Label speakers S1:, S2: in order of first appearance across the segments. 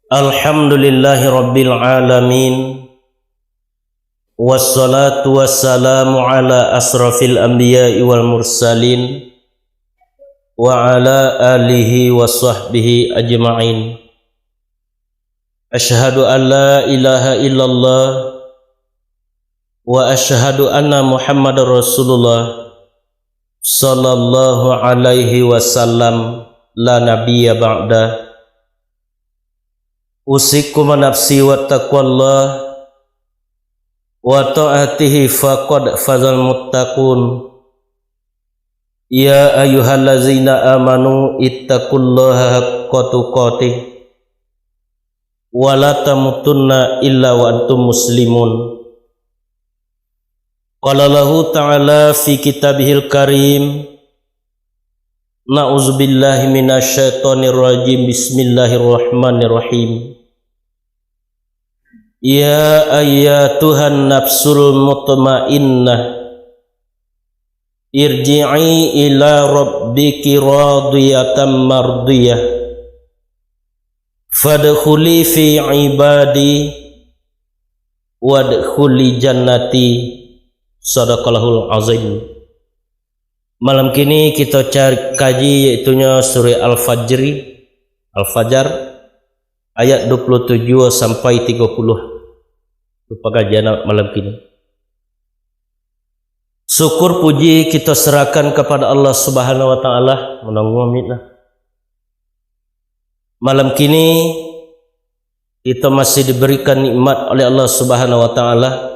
S1: Alhamdulillahi Rabbil Alamin. Wassalatu wassalamu ala asrafil anbiya'i wal mursalin wa ala alihi wa sahbihi ajma'in. Ashhadu an la ilaha illallah wa ashhadu anna Muhammadar Rasulullah sallallahu alaihi wasallam la nabiyya ba'da. Usikum nafsi wa taqwallah wa ta'atihi faqad fazal muttaqun. Ya ayyuhallazina amanu ittaqullaha haqqa tuqatih wa la tamutunna illa wa antum muslimun. Qala lahu ta'ala fi kitabihil karim, na'udzubillahi minasyaitonir rajim, bismillahirrahmanirrahim. Ya ayyatuhan nafsul mutmainnah, irji'i ila rabbiki radiyatan mardiyah, fadkhuli fi ibadi wadkhuli jannati. Shadaqallahul azim. Malam kini kita kaji yaitunya surah Al-Fajr ayat 27 sampai 30. Itu kajian malam kini. Syukur puji kita serahkan kepada Allah Subhanahu wa taala. Mudah-mudahan malam kini kita masih diberikan nikmat oleh Allah Subhanahu wa taala.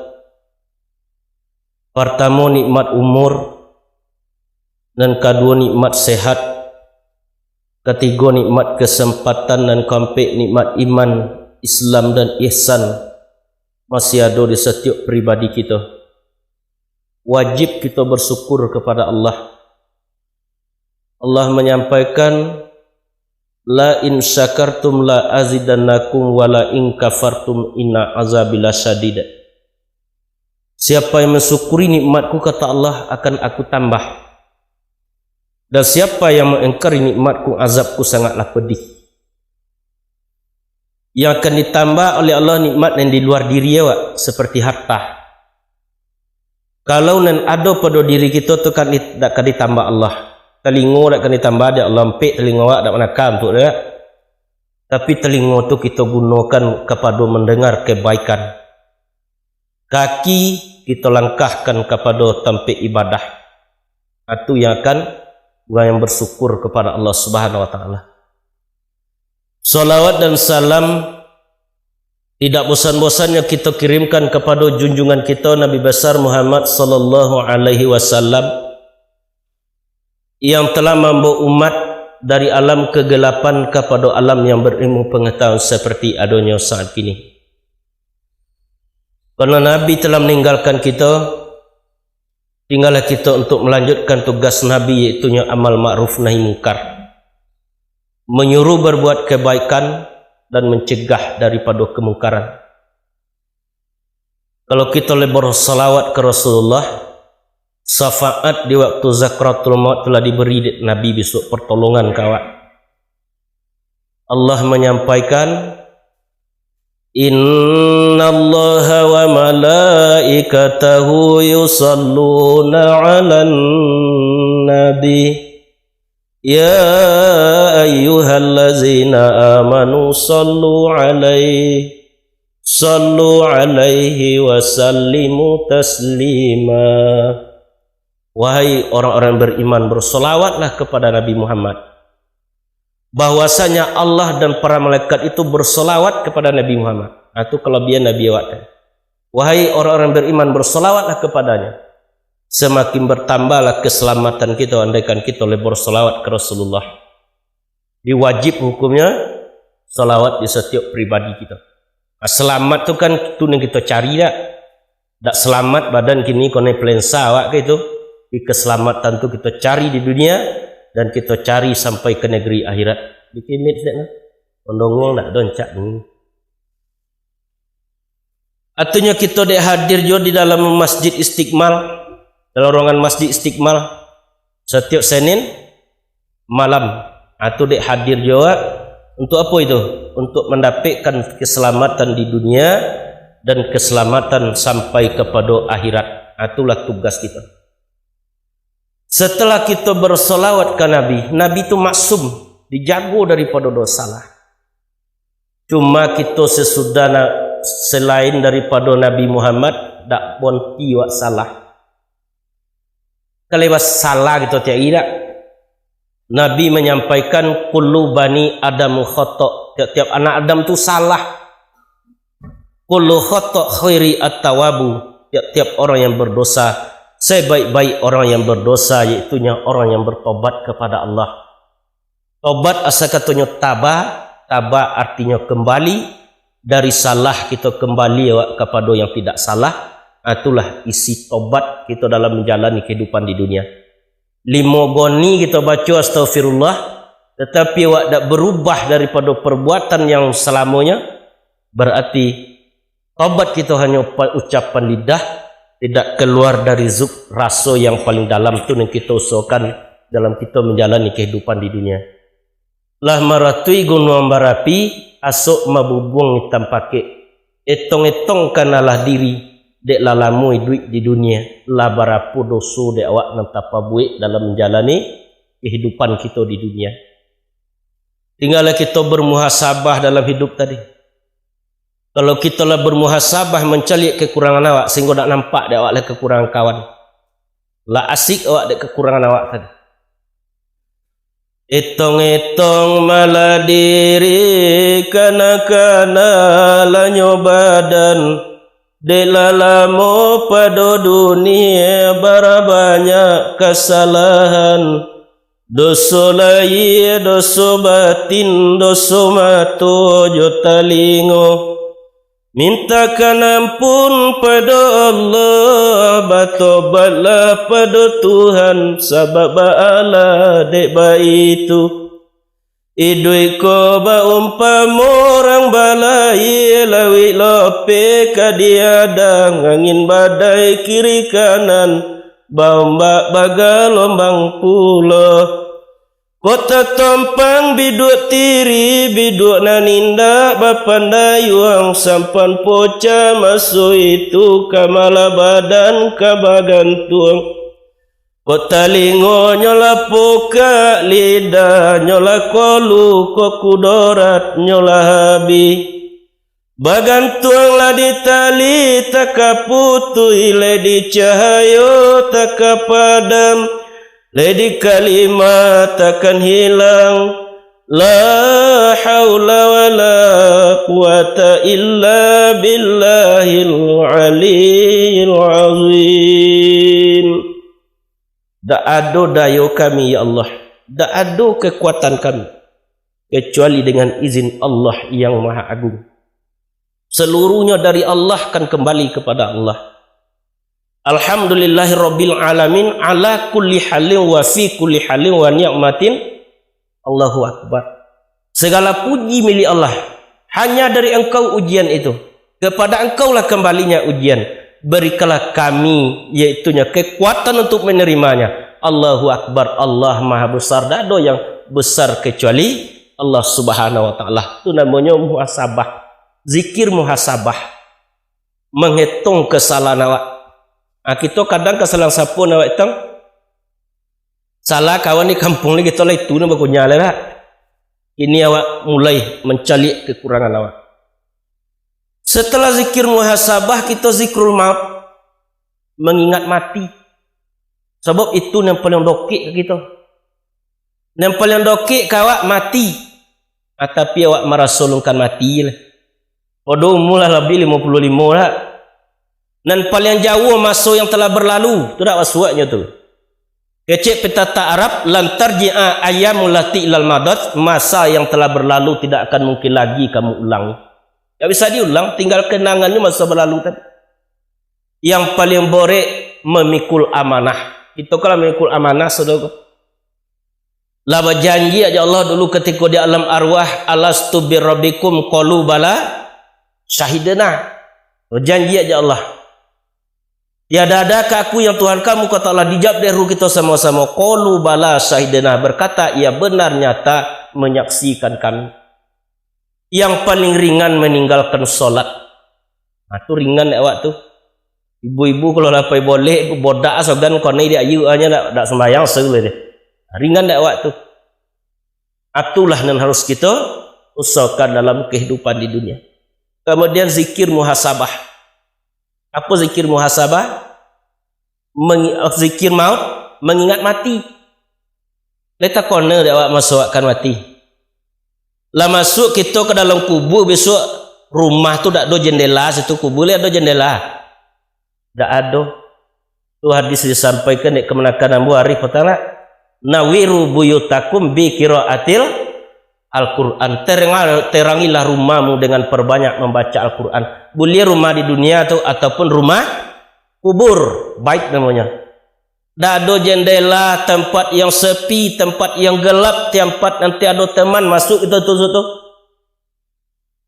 S1: Pertama nikmat umur, dan kedua nikmat sehat, ketiga nikmat kesempatan, dan keempat nikmat iman, Islam dan ihsan masih ada di setiap pribadi kita. Wajib kita bersyukur kepada Allah. Allah menyampaikan, la in syakartum la azidannakum wa la in kafartum inna azabi lasyadid. Siapa yang mensyukuri nikmatku, kata Allah, akan aku tambah. Dan siapa yang mengingkari nikmatku, azabku sangatlah pedih. Yang akan ditambah oleh Allah nikmat yang di luar diri awak, seperti harta. Kalau nan ada pada diri kita tu kan tak akan ditambah Allah. Telinga tak akan ditambah, dia Allah empik telinga awak tak manakah untuk dia. Tapi telinga tu kita gunakan kepada mendengar kebaikan. Kaki kita langkahkan kepada tempat ibadah. Itu yang akan orang yang bersyukur kepada Allah Subhanahu wa taala. Salawat dan salam tidak bosan-bosannya kita kirimkan kepada junjungan kita Nabi besar Muhammad sallallahu alaihi wasallam yang telah membawa umat dari alam kegelapan kepada alam yang berilmu pengetahuan seperti adanya saat ini. Karena Nabi telah meninggalkan kita, tinggallah kita untuk melanjutkan tugas Nabi, iaitu amal ma'ruf nahi munkar, menyuruh berbuat kebaikan dan mencegah daripada kemungkaran. Kalau kita bersalawat ke Rasulullah, syafaat di waktu zakratul maut telah diberi Nabi besok pertolongan kawat. Allah menyampaikan, innallaha wa malaikatahu yusalluna 'alan nabi ya ayyuhallazina amanu sallu alaihi wa sallimu taslima. Wahai orang-orang beriman, bersolawatlah kepada Nabi Muhammad. Bahwasanya Allah dan para malaikat itu bersolawat kepada Nabi Muhammad. Itu kelebihan Nabi awak. Wahai orang-orang beriman, bersolawatlah kepadanya. Semakin bertambahlah keselamatan kita andaikan kita bersolawat ke Rasulullah. Diwajib hukumnya solawat di setiap pribadi kita. Selamat tu kan itu yang kita cari tak. Tak selamat badan kini kone plensa awak ke itu. Di keselamatan tu kita cari di dunia dan kita cari sampai ke negeri akhirat. Bikin mit sedang ondong nak doncak ni. Artinya kita dek hadir juga di dalam Masjid Istiqmal, dalam ruangan Masjid Istiqmal setiap Senin malam. Atau dek hadir juga Untuk apa itu? Untuk mendapatkan keselamatan di dunia dan keselamatan sampai kepada akhirat. Itulah tugas kita. Setelah kita bersolawat ke Nabi, Nabi itu maksum, dijaga daripada dosa lah. Cuma kita sesudah selain daripada Nabi Muhammad, tak pun tiwak salah. Kalau salah kita tidak. Nabi menyampaikan kullu bani Adam khata'. Tiap-tiap anak Adam tu salah. Kullu khata' khairi at-tawabu. Tiap-tiap orang yang berdosa, sebaik-baik orang yang berdosa, iaitunya orang yang bertobat kepada Allah. Tobat asal katanya tabah. Tabah artinya kembali dari salah, kita kembali kepada yang tidak salah. Itulah isi tobat kita dalam menjalani kehidupan di dunia. 5 goni kita baca astagfirullah, tetapi awak tak berubah daripada perbuatan yang selamanya, berarti tobat kita hanya ucapan lidah, tidak keluar dari zuk rasa yang paling dalam tu yang kita usahakan dalam kita menjalani kehidupan di dunia. Lah maratui gunung barapi asuk mabubung hitam pakai etong-etong kanalah diri dek lalamui duit di dunia lah barapu dosu dek awak nan tapa buik dalam menjalani kehidupan kita di dunia. Tinggallah kita bermuhasabah dalam hidup tadi. Kalau kita lah bermuhasabah mencari kekurangan awak sehingga tak nampak dek awak lah kekurangan kawan, lah asik awak dek kekurangan awak tadi. Etong-etong malah diri kana-kana lanyo badan delalamo pada dunia bara banyak kesalahan. Dosa lahir, dosa batin, dosa mata jo talingo. Mintakan ampun pada Allah, bertobatlah pada Tuhan, sebab Allah dek baik itu. Idui ko ba umpama orang balai lawi lope kadiadang angin badai kiri kanan baumbak bagal lombang pula. Kota tompang biduk tiri biduk naninda bapandai wang sampan poca masuk itu kamala badan kabagantung. Kota lingo nyola poka lidah nyola kolu kokudorat nyola habi. Bagantung lah di tali takaputu ile di cahayo takapadam. Ledi kalimat takkan hilang. La haula wa la quwata illa billahil aliyil azim. Tak ada daya kami ya Allah, tak ada kekuatan kami kecuali dengan izin Allah yang Maha Agung. Seluruhnya dari Allah akan kembali kepada Allah. Alhamdulillahirabbil alamin ala kulli halin wa fi kulli halin wa ni'matin. Allahu akbar. Segala puji milik Allah. Hanya dari Engkau ujian itu. Kepada Engkau lah kembalinya ujian. Berikanlah kami yaitunya kekuatan untuk menerimanya. Allahu akbar. Allah Maha besar. Tak ada yang besar kecuali Allah Subhanahu wa taala. Itu namanya muhasabah. Zikir muhasabah. Menghitung kesalahan awak. Kita kadang kesalahan siapa nak buat salah kawan di kampung ni kita lah itu nak bagunya lah. Ini awak mulai mencari kekurangan awak. Setelah zikir muhasabah kita zikrul maut, mengingat mati. Sebab itu yang paling dokik kita. Yang paling dokik kawak mati. Tapi awak merasulungkan mati lah. Pada umur lah lebih 55 lah. Dan paling jauh masa yang telah berlalu. Itu tak waswaknya tu. Kecik petata Arab. Lantar ji'a ayamul lati ilal madat. Masa yang telah berlalu tidak akan mungkin lagi kamu ulang. Tak bisa diulang. Tinggal kenangannya masa berlalu tadi. Yang paling borek memikul amanah. Itu kalau memikul amanah saudara. Lah berjanji aja Allah dulu ketika di alam arwah. Alastu birrabbikum qalu bala syahidana. Berjanji aja Allah. Tiada adakah aku yang Tuhan kamu kata Allah dijawab dari ruh kita sama-sama. Qalu bala syahidana, berkata ia benar nyata menyaksikan kami. Yang paling ringan meninggalkan solat. Itu ringan dak waktu. Ibu-ibu kalau lapai boleh bodak asogan kone dia ayu hanya dak sembahyang sele deh. Ringan dak waktu. Atulah yang harus kita usahakan dalam kehidupan di dunia. Kemudian zikir muhasabah. Apa zikir muhasabah? Zikir maut, mengingat mati. Leta kone dak masukkan mati. Lah masuk kita ke dalam kubur besok rumah tu tak ada jendela, situ kubur ada jendela. Tak ada. Tu hadis disampaikan di kemenakan Abu Arif Ta'ala. Nawiru buyutakum bi qiraatil Al-Quran. Terangilah rumahmu dengan perbanyak membaca Al-Quran. Boleh rumah di dunia tu ataupun rumah kubur, baik namanya. Tak ada jendela, tempat yang sepi, tempat yang gelap, tempat nanti ada teman masuk itu tu.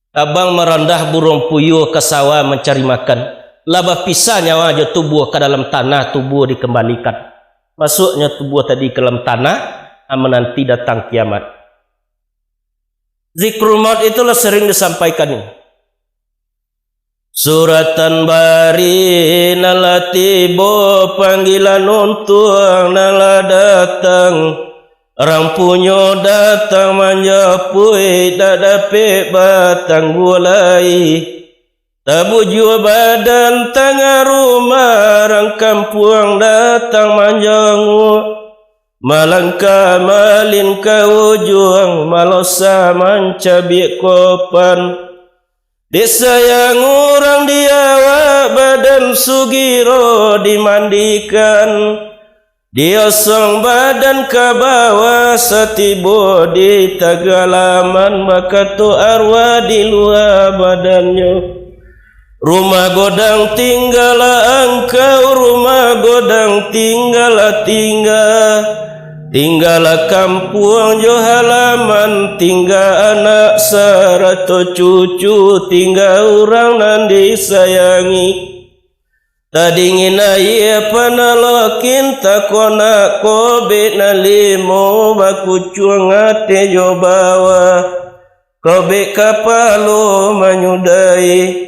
S1: Abang merendah burung puyuh ke sawah mencari makan. Laba pisah nyawa aja tubuh ke dalam tanah, tubuh dikembalikan. Masuknya tubuh tadi ke dalam tanah, menanti datang kiamat. Zikrul maut itulah sering disampaikan ini. Suratan bari nalatibo panggilan untuk nala datang. Rampunyo datang manjapui tak dapat batang bulai. Tabuju badan tengah rumah rang kampung datang manjangu. Malangka malin kawujung malosa mancabik kopan. Disayang orang diawak badan sugiro dimandikan. Diosong badan ke bawah setibo di tagalaman maka tu arwah di luar badannya. Rumah godang tinggal engkau, rumah godang tinggal. Tinggal kampung jo halaman, tinggal anak serato cucu, tinggal orang nan disayangi. Tadingin ayah panalokin takona kobe nalimo bakucuang ate jo bawa. Kobe kapalo manyudai.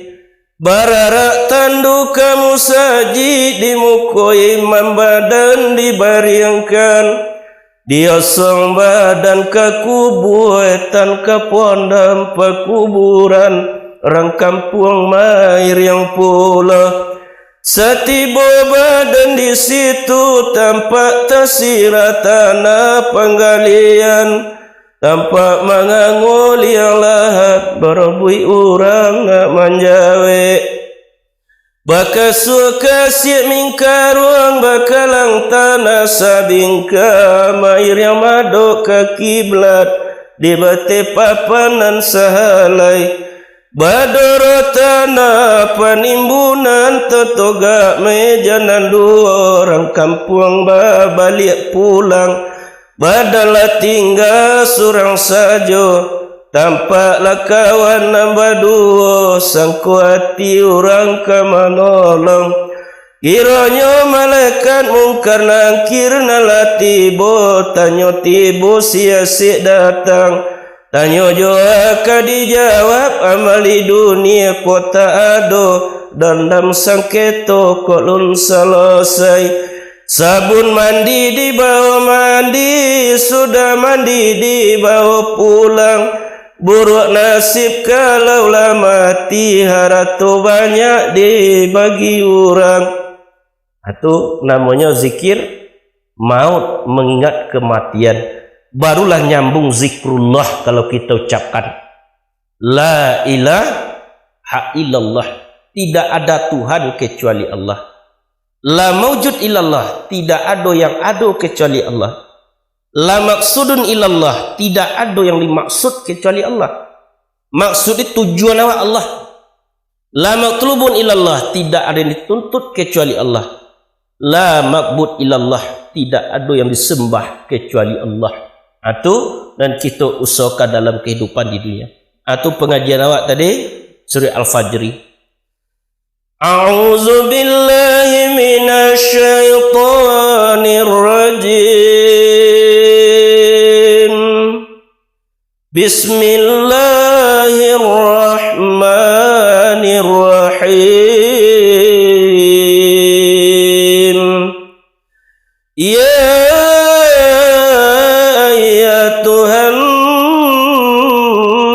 S1: Bararak tandu kamu saji dimukoi mambadan dibaringkan. Diosong badan ke kubur tan ke pondam pekuburan orang kampung mair yang pula. Setibo badan di situ tampak tersirat tanah penggalian, tampak mangangul yang lahat berobui orang nak manjawe. Baka suka siap mingkaruang bakalang tanah sabingka mair yang madok ke kiblat di bate papanan sahalai. Badoro tanah penimbunan tetogak mejanan dua orang kampung balik pulang. Badalah tinggal surang sajo. Tampaklah kawan nambah dua, sangku hati orang kemanolong. Kiranya malaikat mungkar nangkir nalatibo, tanyo tibo sia-sia datang. Tanyo jo akan dijawab amali dunia kota ado, dandam sangketo kolun selesai. Sabun mandi dibawa mandi, sudah mandi dibawa pulang. Buruk nasib kalau lah mati, haratu banyak dibagi orang. Itu namanya zikir maut, mengingat kematian. Barulah nyambung zikrullah kalau kita ucapkan la ilaha illallah, tidak ada Tuhan kecuali Allah. La maujud illallah, tidak ada yang ada kecuali Allah. La maksudun ilallah, tidak ada yang dimaksud kecuali Allah. Maksud itu tujuan Allah. La matlubun ilallah, tidak ada yang dituntut kecuali Allah. La ma'bud ilallah, tidak ada yang disembah kecuali Allah. Itu dan kita usahakan dalam kehidupan di dunia. Itu pengajian awak tadi surah Al-Fajri. A'udzu billahi minasy syaithanir rajim. Bismillahirrahmanirrahim. Ya ayyatuhan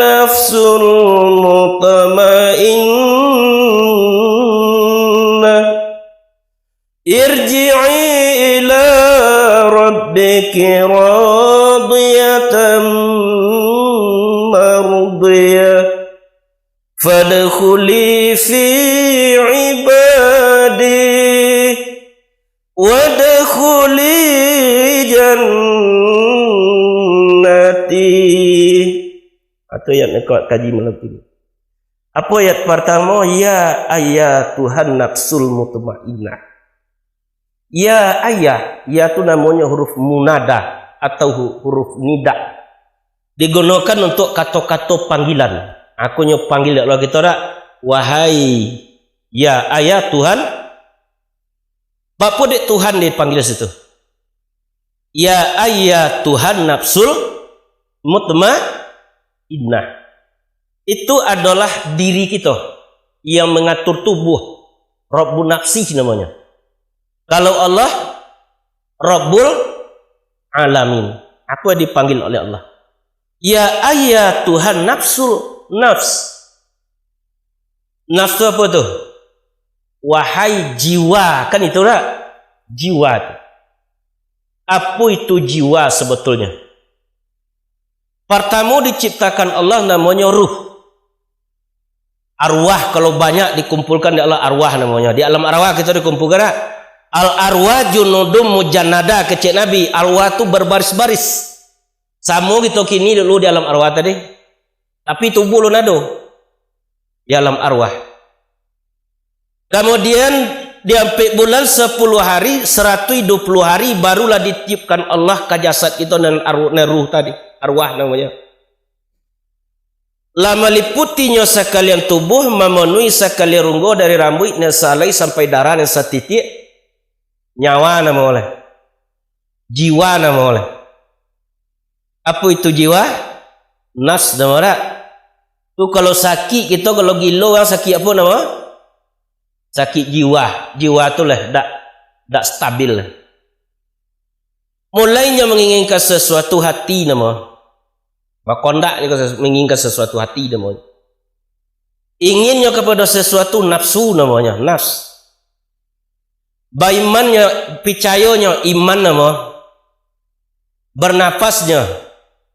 S1: nafsul mutmainnah, irji'i ila rabbiki radiyatan mardiyah, fadkhuli fi ibadi wadkhuli jannati. Atau ayat nak kaji malam ini. Apa ayat pertama? Ya ayat Tuhan nafsul mutmainnah. Ya ayah, ya itu namanya huruf munada atau huruf nida. Digunakan untuk kata-kata panggilan. Aku panggil Allah kita tak? Wahai ya ayah Tuhan. Apa dek Tuhan dipanggil situ? Ya ayah Tuhan nafsul mutmainnah. Itu adalah diri kita yang mengatur tubuh. Rabbun nafsi namanya. Kalau Allah Rabbul Alamin, apa yang dipanggil oleh Allah? Ya ayat Tuhan nafsul, nafs. Nafs itu apa tuh? Wahai jiwa, kan itu tak? Jiwa. Apa itu jiwa sebetulnya? Pertama diciptakan Allah namanya ruh. Arwah kalau banyak dikumpulkan di alam arwah namanya. Di alam arwah kita dikumpulkan tak? Al-arwah junudum mujannada, kecil Nabi. Arwah itu berbaris-baris. Sama gitu kini dulu di alam arwah tadi. Tapi tubuh lu nado di alam arwah. Kemudian di sampai bulan 10 hari, 120 hari barulah ditiupkan Allah ke jasad kita dan ruh tadi. Arwah namanya. Lama liputinya sekalian tubuh, memenuhi sekalian runggo dari rambut salai sampai darah yang setitik. Nyawa nama oleh, jiwa nama oleh. Apa itu jiwa? Nas nama orang. Tu kalau sakit kita, kalau gilo orang sakit apa nama? Sakit jiwa. Jiwa tu lah tak stabil. Mulainya menginginkan sesuatu hati nama. Bakondak ni menginginkan sesuatu hati nama. Inginnya kepada sesuatu nafsu namanya, nafs. Baimannya, percayanya, iman nama. Bernafasnya,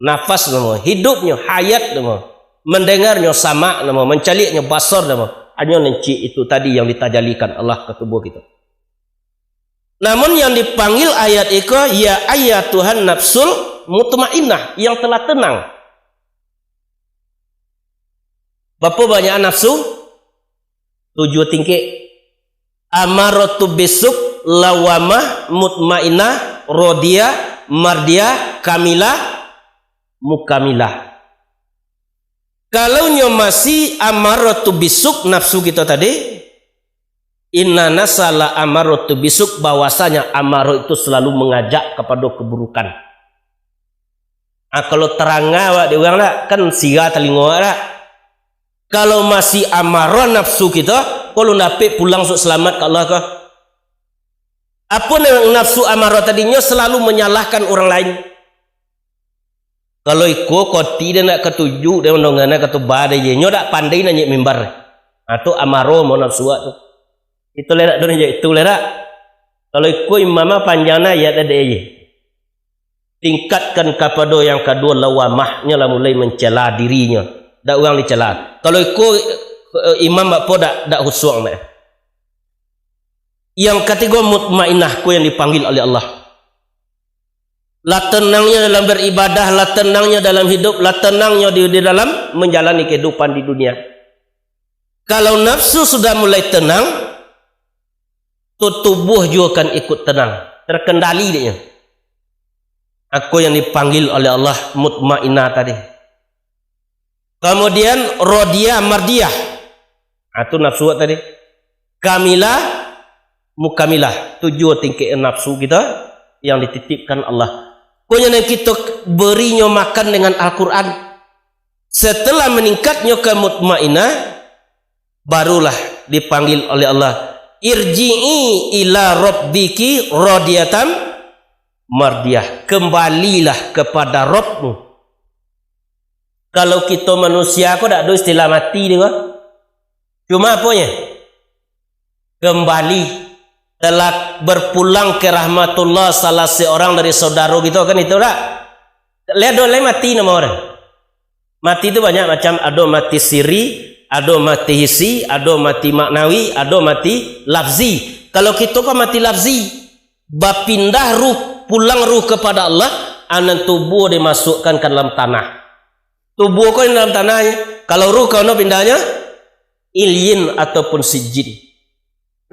S1: nafas nama. Hidupnya, hayat nama. Mendengarnya, sama nama. Mencaliknya, basar nama. Hanya nenci itu tadi yang ditajalikan Allah ke tubuh kita. Namun yang dipanggil ayat itu, ya ayat Tuhan nafsul mutmainnah, yang telah tenang. Berapa banyak nafsu? 7 tingkik. Amaratu bisuk, lawamah, mutmainnah, rodiyah, mardiyah, kamilah, mukamilah. Kalau masih amaratu bisuk, nafsu kita tadi, inna nasala amaratu bisuk, bahwasanya amaru itu selalu mengajak kepada keburukan. Kalau terang awak dia orang tak, kan sira telinga tak. Kalau masih amarah nafsu kita, kalau dapat pulang sok selamat ke Allah ke? Apa nafsu amarah tadinya selalu menyalahkan orang lain. Kalau ikut koti dia nak ketujuh, dia mendongana ketubah dia nyo tak pandai nanya mimbar. Atau amarah mau nafsu tu. Itu lerak tu nanya itu lerak. Kalau ikut imamah panjangnya ya ada dia. Tingkatkan kepada yang kedua lawamahnya lah mulai mencela dirinya. Tak orang dicela. Kalau ikut imam apa tak khusyuk mak. Yang ketiga mutmainnah ku yang dipanggil oleh Allah. La tenangnya dalam beribadah, la tenangnya dalam hidup, la tenangnya di dalam menjalani kehidupan di dunia. Kalau nafsu sudah mulai tenang, tubuh juga akan ikut tenang, terkendali dia. Aku yang dipanggil oleh Allah mutmainnah tadi. Kemudian rodiyah mardiyah. Itu nafsu tadi. Kamilah mukamilah. 7 tingkat nafsu kita yang dititipkan Allah. Pokoknya kita berinya makan dengan Al-Quran. Setelah meningkatnya ke mutmainah, barulah dipanggil oleh Allah, irji'i ila rabbiki radiyatan mardiyah, kembalilah kepada Rabbmu. Kalau kita manusia, aku tak ada istilah mati dia. Cuma apanya? Kembali, telah berpulang ke rahmatullah salah seorang dari saudara gitu kan, itu tak? Lihat dole mati nama orang. Mati itu banyak macam, ada mati siri, ada mati hisi, ada mati maknawi, ada mati lafzi. Kalau kita kan mati lafzi, berpindah ruh, pulang ruh kepada Allah, anan tubuh dimasukkan ke dalam tanah. Tubuh kau dalam tanahnya. Kalau ruh kau pindahnya ilyin ataupun sijin.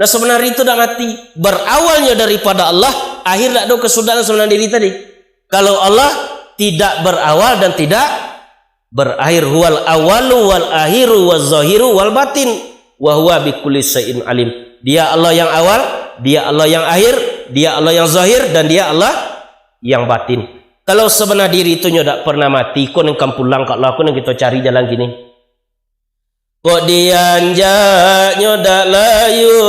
S1: Nah sebenarnya itu dah mati. Berawalnya daripada Allah, akhir tak ada kesudahan sebenarnya diri tadi. Kalau Allah tidak berawal dan tidak berakhir, huwal awalu wal akhiru wal zahiru wal batin wa huwa bikulli syai'in alim. Dia Allah yang awal, dia Allah yang akhir, dia Allah yang zahir, dan dia Allah yang batin. Kalau sebenar diri itu nyodak pernah mati, kau nengkam pulang kat Allah, kau neng kita cari jalan gini. Kok dianjak nyodak layu,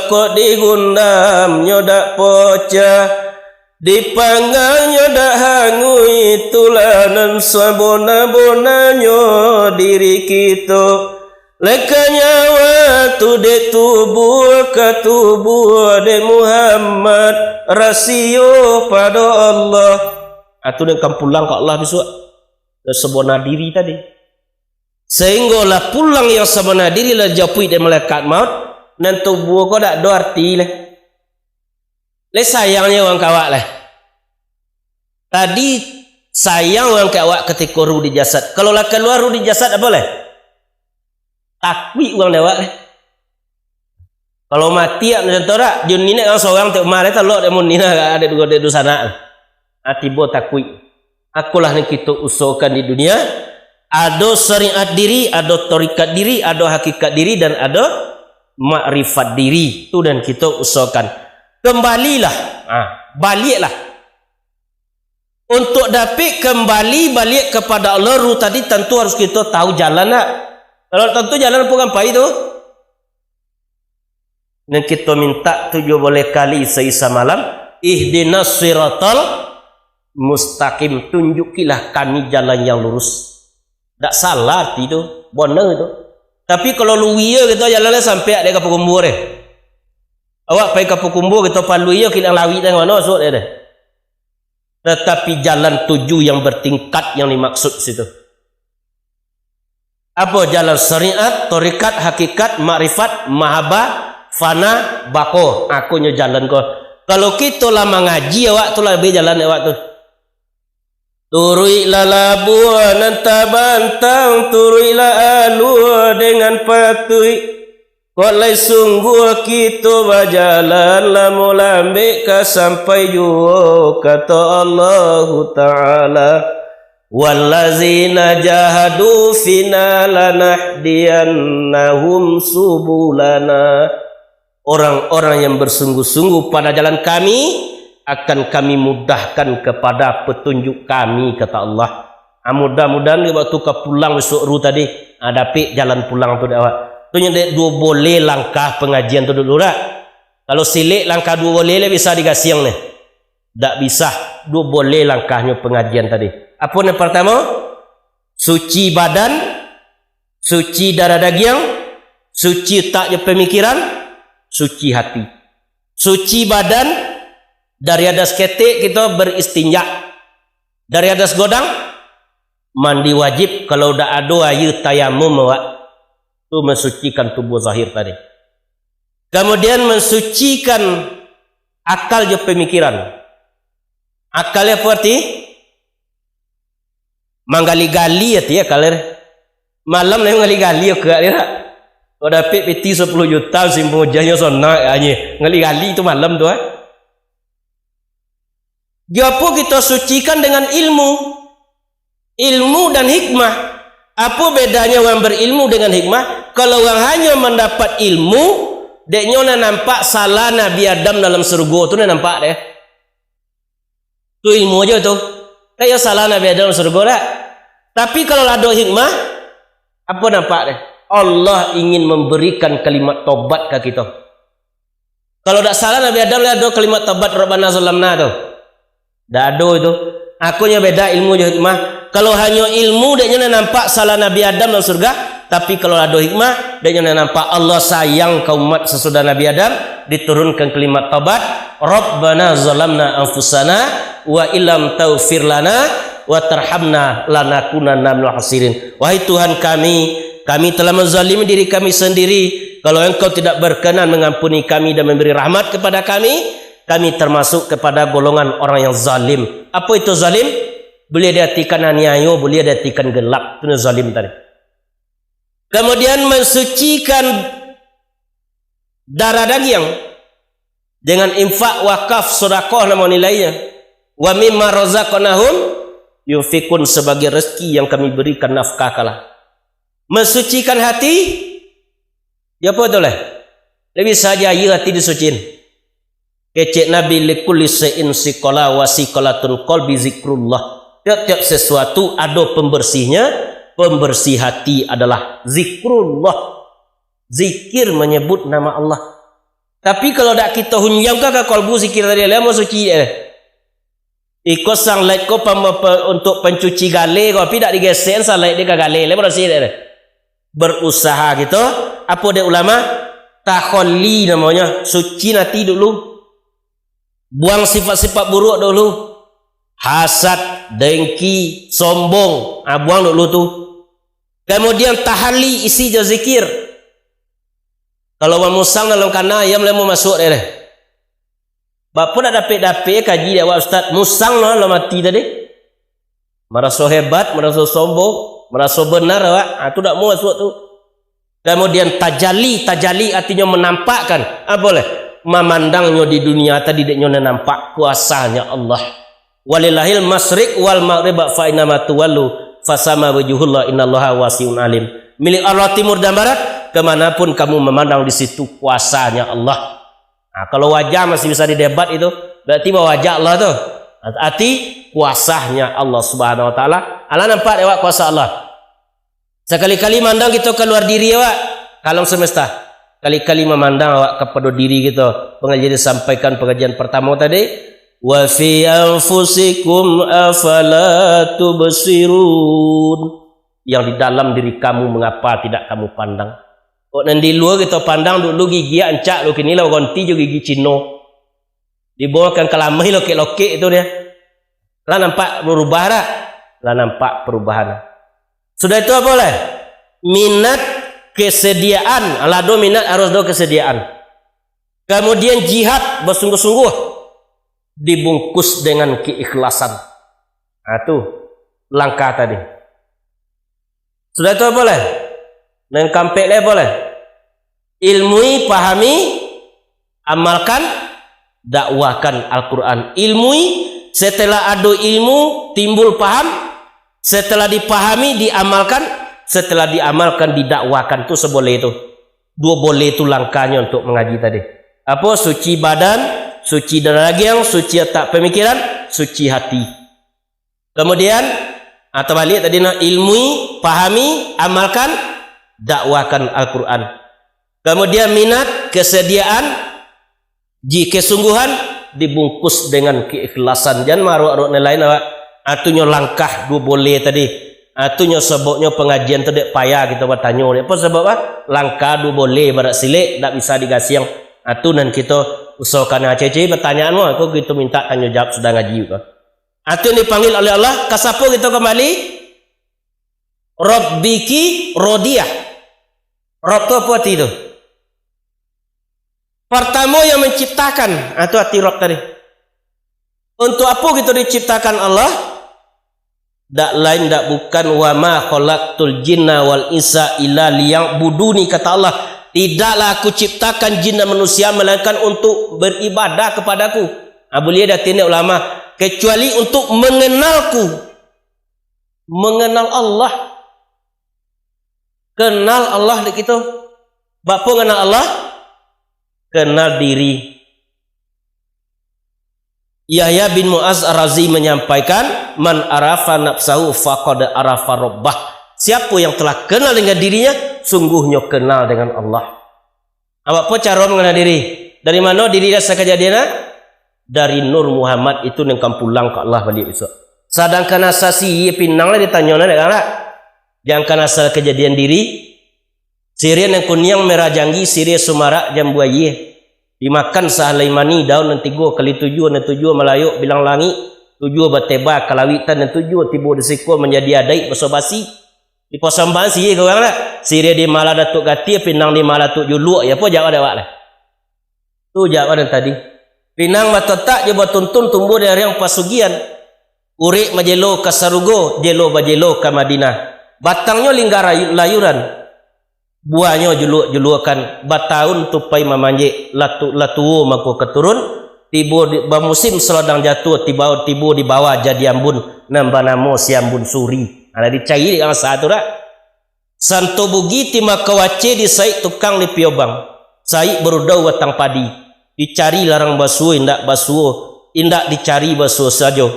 S1: kok digundam nyodak pocah, dipanggang nyodak hangui tulanan sabona-bonanyo diri kita. Lekanya waktu de tubuh ke tubuh de Muhammad, rasio pada Allah. Atau nengkam pulang ke Allah besok sebenar diri tadi. Sehinggalah pulang yang sebenar diri lah japui dan malaikat maut, dan tubuh kau tak ada arti lah. Le sayangnya orang kawak lah. Tadi sayang orang kawak ketika ruh di jasad. Kalau lah keluar ruh di jasad apa boleh? Takwi orang lewat lah. Kalau mati ya contoh tak, dia ni nak seorang tak marah tak lo demo ni nak ada dua di sana. Atibo takwi. Akulah yang kita usahakan di dunia. Ada syariat diri, ada tarikat diri, ada hakikat diri, dan ada makrifat diri. Itu dan kita usahakan. Kembalilah, baliklah. Untuk dapat kembali balik kepada Allah, ruh tadi tentu harus kita tahu jalan tak? Kalau tentu jalan bukan apa itu. Dan kita minta 7 kali seisa malam, ihdinas siratal mustaqim, tunjukilah kami jalan yang lurus. Tak salah arti itu, benar itu. Tapi kalau luia kita jalannya sampai ada kapal kumbur deh. Awak pergi kapal kumbur kita paluia kita lawi tengok mana masuk dia deh. Tetapi jalan 7 yang bertingkat yang dimaksud situ. Apa jalan syariat, tarikat, hakikat, makrifat, mahabbah, fana, bako. Aku nyo jalan kau. Kalau kita lama ngaji awak tu lebih jalan awak tu. Turuilah labuan antabantang, turuilah alua dengan patui. Kolai sungguh kita berjalan lama lambe ka sampai jua kata Allah Ta'ala. Wallazina jahadu fina lanahdiyannahum subulana. Orang-orang yang bersungguh-sungguh pada jalan kami akan kami mudahkan kepada petunjuk kami kata Allah. Mudah-mudahan waktu kau pulang besok ru tadi dapat jalan pulang tu awak. Tu yang 2 boleh langkah pengajian tu dulu tak? Kalau silik langkah 2 boleh le bisa digasiang ni. Tak bisa 2 boleh langkahnya pengajian tadi. Apa yang pertama? Suci badan, suci darah daging, suci taknya pemikiran, suci hati. Suci badan, dari atas ketik kita beristinja. Dari atas godang mandi wajib. Kalau dah ada air tayamum awak, itu mensucikan tubuh zahir tadi. Kemudian mensucikan akal je pemikiran. Akalnya apa arti? Manggali-gali arti ya kalau malam ni manggali-gali ke dia. Kalau dapat peti 10 juta simpu jahnya sona aje. Ngali-gali itu malam tu Dia apa kita sucikan dengan ilmu. Ilmu dan hikmah. Apa bedanya orang berilmu dengan hikmah? Kalau orang hanya mendapat ilmu, deknya nampak salah Nabi Adam dalam surga tu nampak deh. Tu ilmu aja tu. Kayak salah Nabi Adam dalam surga tak? Tapi kalau ada hikmah, apa nampak deh? Allah ingin memberikan kalimat tobat ke kita. Kalau tak salah Nabi Adam ada kalimat tobat Rabbana zalamna tu. Tak ada itu. Akunya beda ilmu je hikmah. Kalau hanya ilmu dia nampak salah Nabi Adam dalam surga, tapi kalau ada hikmah dia nampak Allah sayang kaum umat sesudah Nabi Adam, diturunkan kalimat tobat, Rabbana zalamna anfusana wa illam taghfir lana wa tarhamna lanakunanna minal khasirin. Wahai Tuhan kami telah menzalimi diri kami sendiri. Kalau Engkau tidak berkenan mengampuni kami dan memberi rahmat kepada kami termasuk kepada golongan orang yang zalim. Apa itu zalim? Boleh diartikan aniaya, boleh diartikan gelap. Itu zalim tadi. Kemudian mensucikan darah daging dengan infak, wakaf, sedekah nama nilainya. Wa mimma razaqnahum yunfikun, sebagai rezeki yang kami berikan nafkah kalah. Mensucikan hati, ya apa tu lah? Lebih saja ia hati disuciin. Kecek Nabi likulli shay'in siqala wa siqalatul qalbi zikrullah. Tiap-tiap sesuatu ada pembersihnya. Pembersih hati adalah zikrullah. Zikir menyebut nama Allah. Tapi kalau tak kita hunyamkan ke kalbu zikir tadi, dia mau suci dia. Ikut sang light ko untuk pencuci gale ko, tapi tak digeser sang light dia ke gale, dia bersih dia. Berusaha gitu. Apa dia ulama? Takhalli namanya, suci hati dulu. Buang sifat-sifat buruk dulu. Hasad, dengki, sombong, buang dulu tu. Kemudian tahalli, isi je zikir. Kalau orang musang dalam kana ayam dia mau masuk dia. Bapa nak dapat kaji dia ustaz, musang lo mati tadi. Merasa hebat, merasa sombong, merasa benar awak, tu tak mau masuk tu. Kemudian tajalli artinya menampakkan. Boleh memandangnya di dunia tadi dia nampak kuasanya Allah. Walillahil masyriq wal maghrib fa inna ma tuwallu fasama wajhullah innallaha wasi'un alim. Milik Allah timur dan barat, kemanapun kamu memandang di situ kuasanya Allah. Kalau wajah masih bisa didebat itu, berarti bahwa wajah Allah tu. Arti kuasanya Allah Subhanahu wa taala. Allah nampak lewat kuasa Allah. Sekali-kali mandang kita keluar diri awak, alam semesta. Kali-kali memandang awak kepada diri kita. Pengajian disampaikan pengajian pertama tadi, wa fi anfusikum afala tubsirun. Yang di dalam diri kamu mengapa tidak kamu pandang? Kok nanti luar kita pandang dulu gigi ancak lu kini lah ganti juga gigi Cino. Dibawakan kelamai lokek-lokek itu dia. Lah nampak berubah dah. Lah nampak perubahan. Sudah itu apa boleh? Minat, kesediaan. Alado minat harus do kesediaan. Kemudian jihad bersungguh-sungguh dibungkus dengan keikhlasan. Itu langkah tadi. Sudah itu apa boleh? Dan kampek le boleh. Ilmui, pahami, amalkan, dakwakan Al-Quran. Ilmui, setelah ada ilmu timbul paham. Setelah dipahami, diamalkan. Setelah diamalkan, didakwakan. Itu seboleh itu. Dua boleh itu langkahnya untuk mengaji tadi. Apa? Suci badan, suci darah daging, suci otak pemikiran, suci hati. Kemudian, atau balik tadi ilmui, pahami, amalkan, dakwakan Al-Quran. Kemudian minat, kesediaan, kesungguhan, dibungkus dengan keikhlasan. Jangan maruk-maruk lain awak. Atunya langkah dua boleh tadi. Atunya sebabnya pengajian tu dek payah kita bertanya. Apa sebab apa? Langkah dua boleh barat silik tak bisa digasiang. Atu nan kita usahakan aceh pertanyaan mo aku kita minta tanya jawab sudah ngaji ko. Atu yang dipanggil oleh Allah, kasapo kita kembali? Rabbiki rodiyah. Rabb tu apa arti itu? Pertama yang menciptakan, atau arti Rabb tadi. Untuk apa kita diciptakan Allah? Tak lain tak bukan wa ma khalaqtul jinna wal insa illa liya'buduni, kata Allah. Tidaklah aku ciptakan jin dan manusia melainkan untuk beribadah kepadaku. Boleh dah tindak ulama, kecuali untuk mengenalku. Mengenal Allah. Kenal Allah di kita. Bapa kenal Allah? Kenal diri. Yahya bin Mu'az Ar-Razi menyampaikan, man arafa nafsahu faqad arafa rabbah. Siapa yang telah kenal dengan dirinya, sungguhnya kenal dengan Allah. Apa cara mengenal diri? Dari mana diri rasa kejadian? Dari Nur Muhammad itu yang kamu pulang ke Allah balik besok. Sedangkan asasi pinang lah ditanya nak. Jangan asal kejadian diri. Sirian yang kunyang merah janggi, sirian sumara jam buaya. Dimakan sahalai mani daun dan 3 kali 7 dan 7 melayuk bilang langit 7 berteba kalawitan dan 7 tiba disiko menjadi adai besobasi di posamban sih kau orang lah siri di malah datuk gati pinang di malah tu juluk ya apa jawab awak lah tu jawaban tadi pinang matotak je tuntun tumbuh dari yang pasugian urik majelo kasarugo jelo bajelo ke Madinah batangnya linggar layuran buahnya julukan batahun tupai memanjik latu mako keturun tiba musim seladang jatuh tiba di bawah jadi ambun nambah namo si ambun suri ada dicai dengan satu rak santo bugi tima kawace di sai tukang di piobang sai berudau watang padi dicari larang basuh indak dicari basuh saja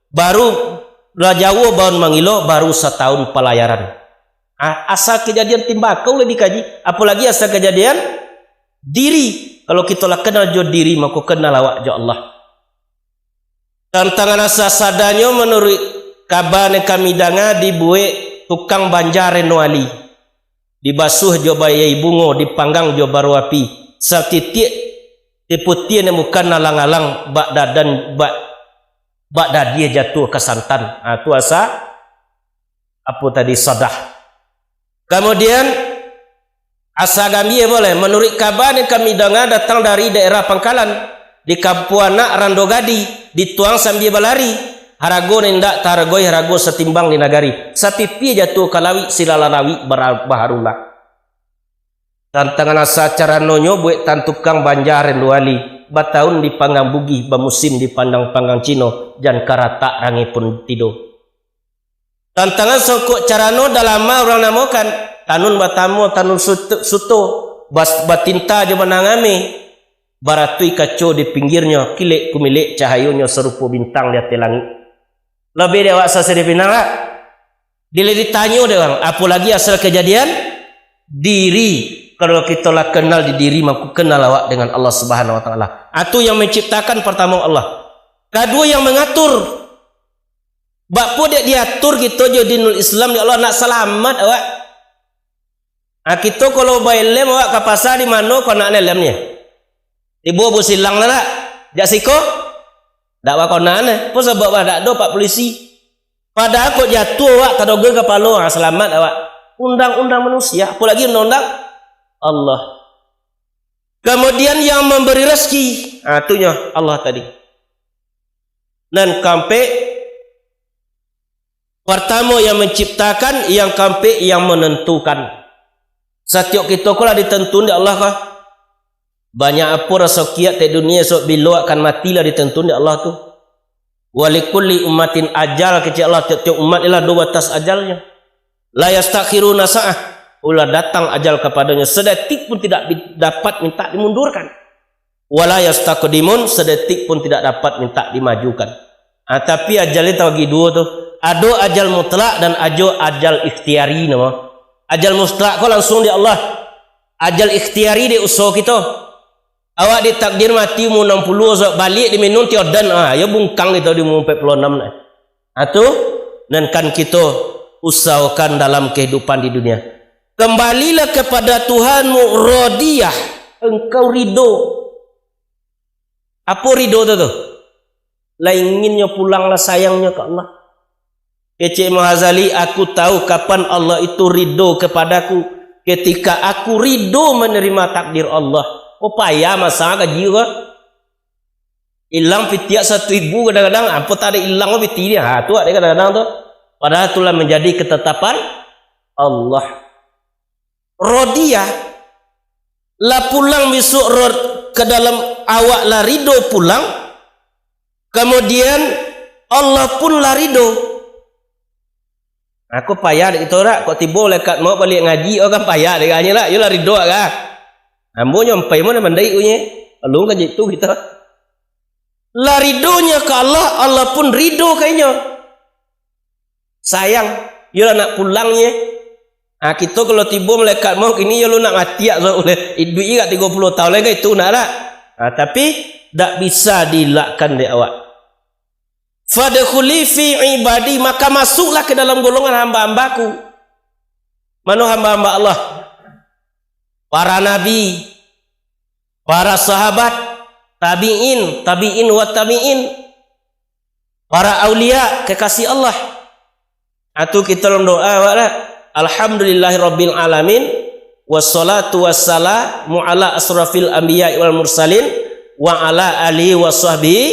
S1: baru rajawo baun mangilo baru setahun pelayaran. Asal kejadian timbakau lah dikaji, apalagi asal kejadian diri. Kalau kita lah kenal jo diri, maka kenal awak jo Allah. Tantangan asal sadanya menurut kabar yang kami dengar dibuat tukang banjar Renoali, dibasuh jo bayai bungo, dipanggang jo baru api. Setitik diputih yang bukan alang-alang bak dadan bak dia jatuh ke santan. Itu asal apa tadi sadah. Kemudian asagami boleh menurut kabar yang kami dengar datang dari daerah Pangkalan di Kampuana Randogadi dituang sambil balari harago nendak taragoi harago setimbang di nagari sapipi jatuh kalawi silalarawi baharulah tantangan asa cara nonyo buat tantukang banjar Renduali batahun di panggang bugi bamusim di pandang panggang Cino jan karata rangi pun tidur. Tantangan sokok carano dalam orang namakan tanun batamu tanun suto batinta je menangami baratui kaco di pinggirnya kilek kumilik cahayanya serupa bintang di atas langit lebih dia waksa seri pinang lah bila ditanya dia orang apalagi asal kejadian diri kalau kita lah kenal di diri maka kenal awak dengan Allah Subhanahu Wa Taala itu yang menciptakan pertama Allah kedua yang mengatur bakpo dia diatur kita je dinul Islam ya Allah nak selamat awak. Kita kalau bayi lem awak ke pasar di mana kau nak lemnya? Ibu bu silang nak? Jak siko? Dak wa kau nak ne? Apa sebab wa dak do pak polisi? Padahal kau jatuh awak tadoge kepala selamat awak. Undang-undang manusia, apalagi undang-undang Allah. Kemudian yang memberi rezeki, itunya Allah tadi. Dan kampe pertama yang menciptakan, yang kampe yang menentukan. Setiap kita kala ditentukan oleh Allah kah? Banyak apa rasa kiat di dunia sok bila akan matilah ditentukan oleh Allah tu. Walikulli ummatin ajal kecil Allah tiap-tiap umat ialah 2 batas ajalnya. La yastakhiruna sa'ah. Ulah datang ajal kepadanya sedetik pun tidak dapat minta dimundurkan. Wala yastaqdimun sedetik pun tidak dapat minta dimajukan. Tapi ajal itu bagi 2 tu. Ada ajal mutlak dan ada ajal ikhtiari nama. Ajal mutlak kau langsung di Allah. Ajal ikhtiari di usaha kita. Awak ditakdir mati umur 60 so balik diminum tiodan ya bungkang itu di umur 46 nah. Itu dan kan kita usahakan dalam kehidupan di dunia. Kembalilah kepada Tuhanmu radiyah. Engkau ridho. Apa ridho tu? Lah inginnya pulanglah sayangnya ke Allah. Kecik Mahazali, aku tahu kapan Allah itu ridho kepadaku ketika aku ridho menerima takdir Allah. Oh payah masa gaji ke? Hilang pitiak 1.000 kadang-kadang. Apa tak ada hilang ke piti dia? Tu ada kadang-kadang tu. Padahal itulah menjadi ketetapan Allah. Rodiyah lah pulang besok ke dalam awak lah ridho pulang. Kemudian Allah pun lah ridho. Aku payah dek itu rak, kok tiba lekat mau balik ngaji, kan payah dek hanya lah, yolah ridho kah? Ambo nyampai mana mandai punya, alung kan itu kita. Lah ridonya ke Allah, Allah pun ridho kayaknya. Sayang, ya nak pulangnya. Kita kalau tiba malaikat maut ini ya lu nak mati ya oleh duit kat 30 tahun lagi itu nak tak. Tapi tak bisa dilakkan di awak. Fadkhuli fi ibadi, maka masuklah ke dalam golongan hamba-hambaku. Mana hamba-hamba Allah? Para nabi, para sahabat, tabi'in wa tabi'in, para aulia kekasih Allah. Atau kita dalam doa wala alhamdulillahirabbil alamin wassalatu wassalamu ala asrafil anbiya wal mursalin wa ala alihi washabbihi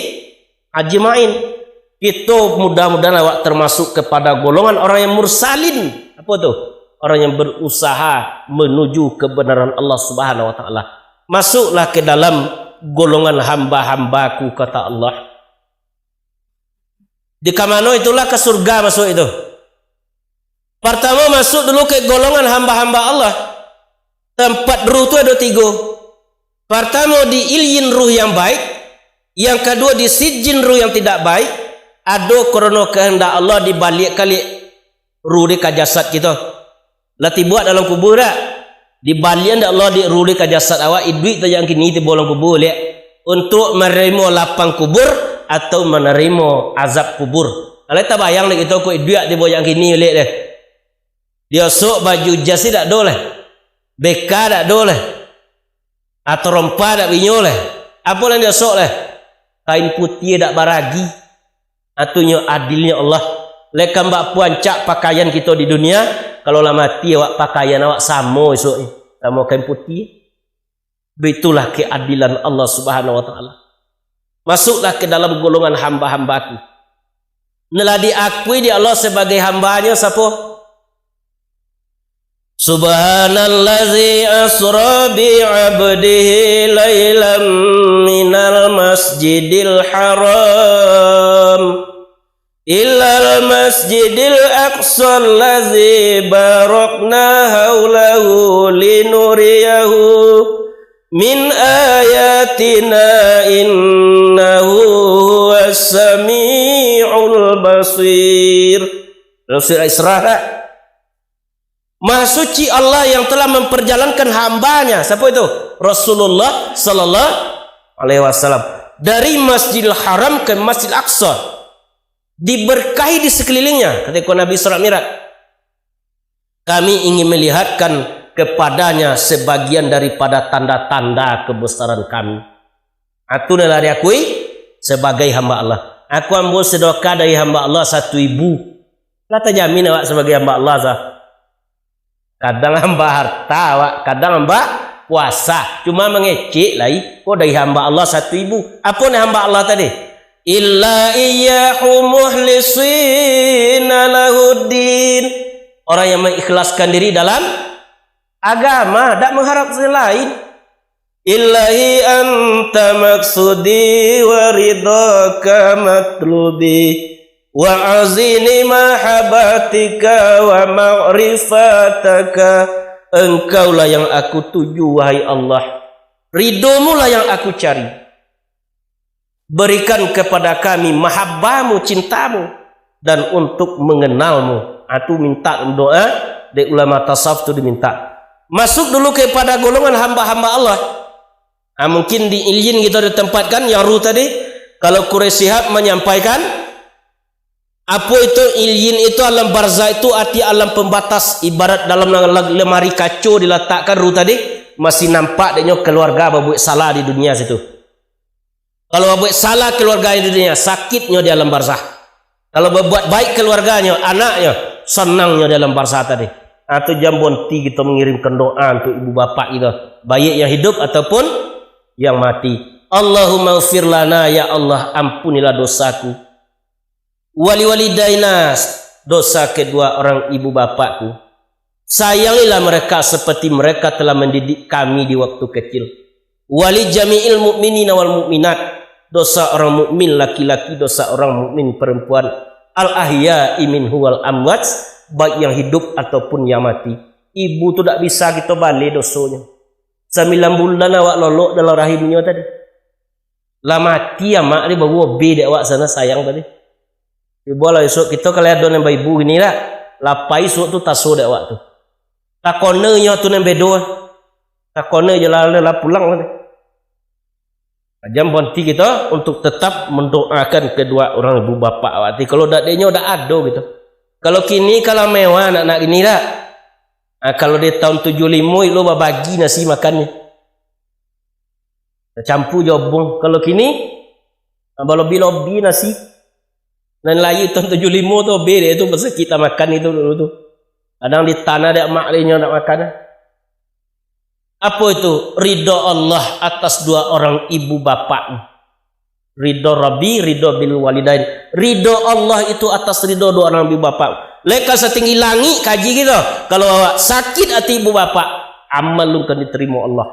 S1: ajmain. Kita mudah-mudahan awak termasuk kepada golongan orang yang mursalin. Apa tu? Orang yang berusaha menuju kebenaran Allah Subhanahu wa taala. Masuklah ke dalam golongan hamba-hambaku, kata Allah. Di kamano itulah ke surga masuk itu. Pertama masuk dulu ke golongan hamba-hamba Allah. Tempat ruh itu ada 3. Pertama di ilyin ruh yang baik. Yang kedua di sijin ruh yang tidak baik. Ada krono kehendak Allah dibalik kali ruh di jasad kita. Lati buat dalam kubur tak? Di balian Allah di ruh di jasad awak. Duit tu yang kini di dalam kubur lihat. Untuk menerima lapang kubur atau menerima azab kubur. Kalau tak bayang lagi kita kau duit di yang kini lihat deh. Dia sok baju jas tak boleh. Beka tak boleh. Atau rompa tak binyol leh. Apa yang dia sok leh? Kain putih tak baragi. Atunya adilnya Allah. Lekam bak puancak pakaian kita di dunia. Kalau lah mati awak pakaian awak sama esok ni. Sama kain putih. Begitulah keadilan Allah Subhanahu wa taala. Masuklah ke dalam golongan hamba-hambaku. Nelah diakui di Allah sebagai hambanya siapa? Subhanallazi asra bi 'abdihi lailan minal masjidil haram illal masjidil aqsa allazi barakna haulahu linuriyahu min ayatina innahu huwas sami'ul basir. Surah Isra. Maha suci Allah yang telah memperjalankan hambanya. Siapa itu? Rasulullah sallallahu alaihi wasallam. Dari Masjidil Haram ke Masjidil Aqsa. Diberkahi di sekelilingnya. Ketika Nabi Isra Mi'raj. Kami ingin melihatkan kepadanya sebagian daripada tanda-tanda kebesaran kami. Aku adalah diakui sebagai hamba Allah. Aku ambil sedekah dari hamba Allah 1.000. Lah tak jamin awak sebagai hamba Allah sah. Kadang hamba harta awak, kadang hamba puasa. Cuma mengecek lagi. Kok dari hamba Allah 1.000. Apa ni hamba Allah tadi? Illa iyyahu muhlisina lahuddin. Orang yang mengikhlaskan diri dalam agama, tak mengharap selain. Illahi anta maksudi wa ridaka matlubi wa azini mahabbatika wa ma'rifataka. Engkaulah yang aku tuju wahai Allah, ridhomu lah yang aku cari. Berikan kepada kami mahabbamu, cintamu, dan untuk mengenalmu. Aku minta doa dari ulama tasawuf itu diminta. Masuk dulu kepada golongan hamba-hamba Allah. Mungkin di ilyin kita ditempatkan yang ruh tadi. Kalau Quraisy Shihab menyampaikan apa itu ilyin itu, alam barzah itu arti alam pembatas. Ibarat dalam lemari kaca diletakkan ruh tadi, masih nampak dia keluarga berbuat salah di dunia situ. Kalau berbuat salah keluarga di dunia, sakitnya di alam barzah. Kalau berbuat baik keluarganya, anaknya, senangnya dalam barzah tadi. Atau jam bonti kita mengirimkan doa untuk ibu bapa kita, baik yang hidup ataupun yang mati. Allahumma ighfir lana, ya Allah ampunilah dosaku. Wali walidaina, dosa kedua orang ibu bapakku. Sayangilah mereka seperti mereka telah mendidik kami di waktu kecil. Wali jami'il mu'minina wal mu'minat, dosa orang mukmin laki-laki, dosa orang mukmin perempuan. Al ahya'i minhu wal amwat, baik yang hidup ataupun yang mati. Ibu tu tak bisa kita balik dosanya. 9 bulan awak lolok dalam rahimnya tadi. Lah mati ya mak ni baru be dek awak sana sayang tadi. Ibu lah esok kita kalau ada nambah ibu gini lah. Lapai esok tu taso dek awak tu. Tak konernya tu nambah bedo. Tak koner je lah pulang tadi. Jam berhenti kita untuk tetap mendoakan kedua orang ibu bapa awak. Kalau dak deknya dak ada gitu. Kalau kini kalau mewah anak-anak gini dah. Kalau dia tahun 75 lu bagi nasi makannya. Campur jobong. Kalau kini lobi nasi. Dan lagi tahun 75 tu beda itu pasal kita makan itu dulu tu. Kadang di tanah dia mak dia nak makan. Apa itu? Ridha Allah atas dua orang ibu bapa. Ridha Rabbi, ridha bil walidain. Ridha Allah itu atas ridha dua orang ibu bapa. Leka setinggi langit kaji gitu. Kalau awak sakit hati ibu bapa, amal lu kan diterima Allah.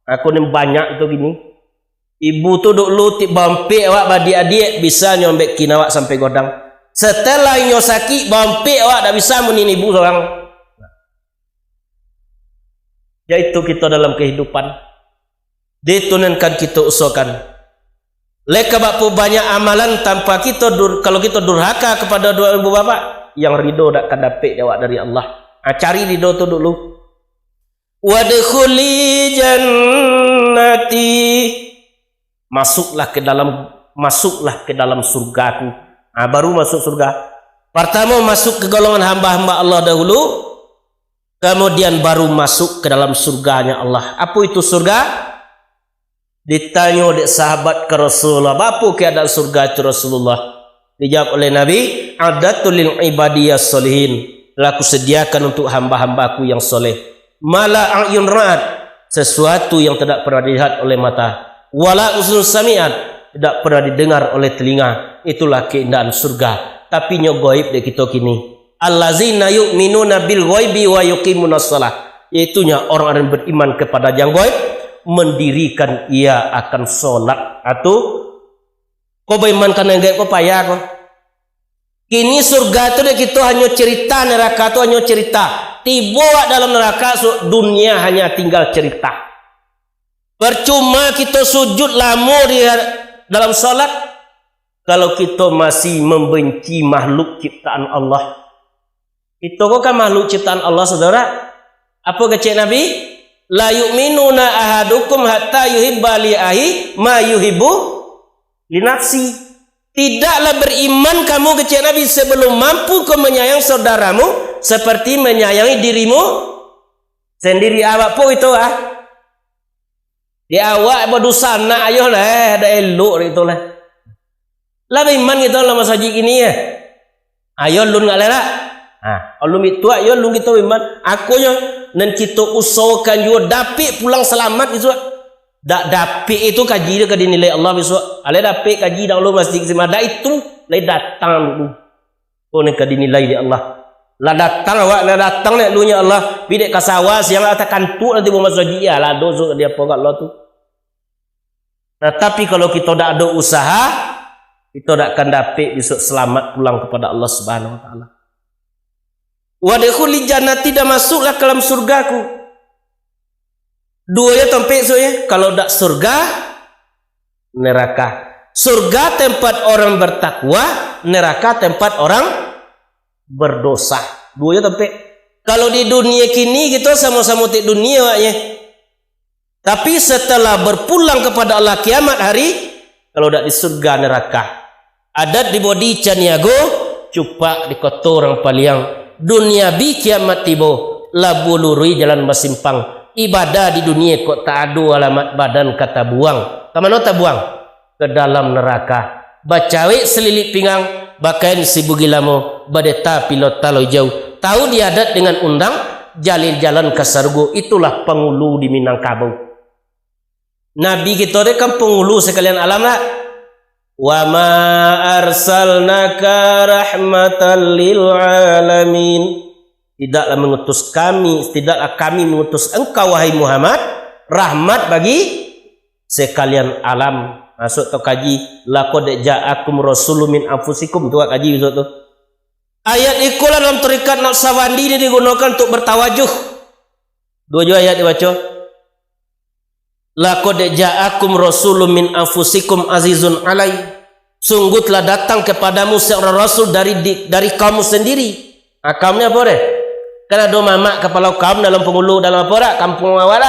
S1: Aku ni banyak itu gini. Ibu tu dulu tip bampik awak badi adik bisa nyombek kin awak sampai godang. Setelah nyo sakit bampik awak tak bisa munin ibu seorang. Yaitu kita dalam kehidupan. Ditunankan kita usahakan. Leka bakpo banyak amalan tanpa kita kalau kita durhaka kepada dua ibu bapa yang ridho tak akan dapat jawab dari Allah. Cari ridho tu dulu. Wadkhuli jannati, masuklah ke dalam surgaku. Baru masuk surga. Pertama masuk ke golongan hamba-hamba Allah dahulu, kemudian baru masuk ke dalam surganya Allah. Apa itu surga? Ditanya oleh sahabat ke Rasulullah, apa keadaan surga itu Rasulullah? Dijawab oleh Nabi, adatul lil ibadiyas solihin, laku sediakan untuk hamba-hambaku yang soleh. Mala a'yun ra'at, sesuatu yang tidak pernah dilihat oleh mata. Wala uzun sami'at, tidak pernah didengar oleh telinga. Itulah keindahan surga. Tapi nyo gaib dek kita kini. Allazina yu'minuna bil ghaibi wa yuqimunas shalah. Yaitunya orang-orang beriman kepada yang gaib, mendirikan ia akan solat. Atau kau beriman kan yang gaib kau payah kau. Kini surga tu dek kita hanya cerita, neraka tu hanya cerita. Tiba dalam neraka dunia hanya tinggal cerita. Percuma kita sujud lama di dalam solat kalau kita masih membenci makhluk ciptaan Allah. Itu kan makhluk ciptaan Allah, saudara. Apa kecek Nabi? La yu'minuna ahadukum hatta yuhibba li ahi ma yuhibbu li nafsi. Tidaklah beriman kamu kecek Nabi sebelum mampu kau menyayang saudaramu seperti menyayangi dirimu sendiri. Awak pun itu di awak berdosa nak ayo lah ada elok itu lah. Lah beriman kita lah masa ini ya. Ayo lun enggak lera. Alum itu ayo lun kita beriman. Aku nya dan kita usahakan juga dapat pulang selamat itu. Dak dapat itu kaji dia ke dinilai Allah besok. Ale dapat kaji dak lu masjid semada itu lai datang dulu. Oh ni ke dinilai di Allah. Lah datang awak lah datang nek lu nya Allah bidek kasawas yang atas kantu nanti mau masuk dia lah dosa dia pogat Allah tu. Nah, tapi kalau kita dak ada usaha, kita dak akan dapat besok selamat pulang kepada Allah Subhanahu wa taala. Wadkhuli jannati, dah masuklah ke dalam surgaku. Dua ya tempat so ya. Kalau dak surga, neraka. Surga tempat orang bertakwa, neraka tempat orang berdosa. Dua ya tempat. Kalau di dunia kini kita sama-sama di dunia ya. Tapi setelah berpulang kepada Allah kiamat hari, kalau dak di surga neraka. Adat di bodi caniago, cupak di kotor orang paliang. Dunia bi kiamat tibo, labuluri jalan basimpang. Ibadah di dunia kok tak ada alamat badan kata buang. Ke mana tak buang? Ke dalam neraka. Bacawe selilit pinggang, bakain si bugilamo, badeta pilot talo jauh. Tahu dia adat dengan undang, jalan ke sargo. Itulah penghulu di Minangkabau. Nabi kita dia kan penghulu sekalian alam lah. Wa ma arsalnaka rahmatan lil alamin. Tidaklah mengutus kami, tidaklah kami mengutus engkau wahai Muhammad rahmat bagi sekalian alam. Masuk tu kaji laqad ja'akum rasulun min anfusikum, tu kaji besok tu. Ayat ikulah dalam tarikat Naqsabandi ini digunakan untuk bertawajuh. Dua ayat dibaca. Laqad ja'akum rasulun min anfusikum azizun alai. Sungguh telah datang kepadamu seorang rasul dari kamu sendiri. Kaumnya apa deh? Kan ada mamak kepala kaum dalam pengulu dalam apa dak? Kampung awak.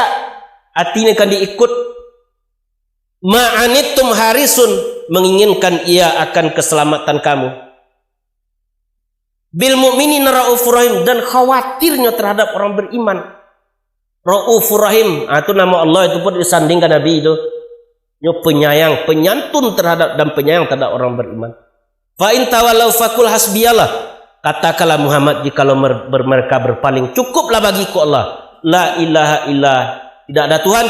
S1: Hatinya kan diikut. Ma'anittum harisun, menginginkan ia akan keselamatan kamu. Bil mu'minina raufur rahim, dan khawatirnya terhadap orang beriman. Raufur rahim, itu nama Allah, itu pun disandingkan Nabi itu. Penyayang, penyantun terhadap dan penyayang terhadap orang beriman. Fa in tawallaw faqul hasbiyallah. Katakanlah Muhammad, jikalau mereka berpaling, cukuplah bagiku Allah. La ilaha illallah, tidak ada Tuhan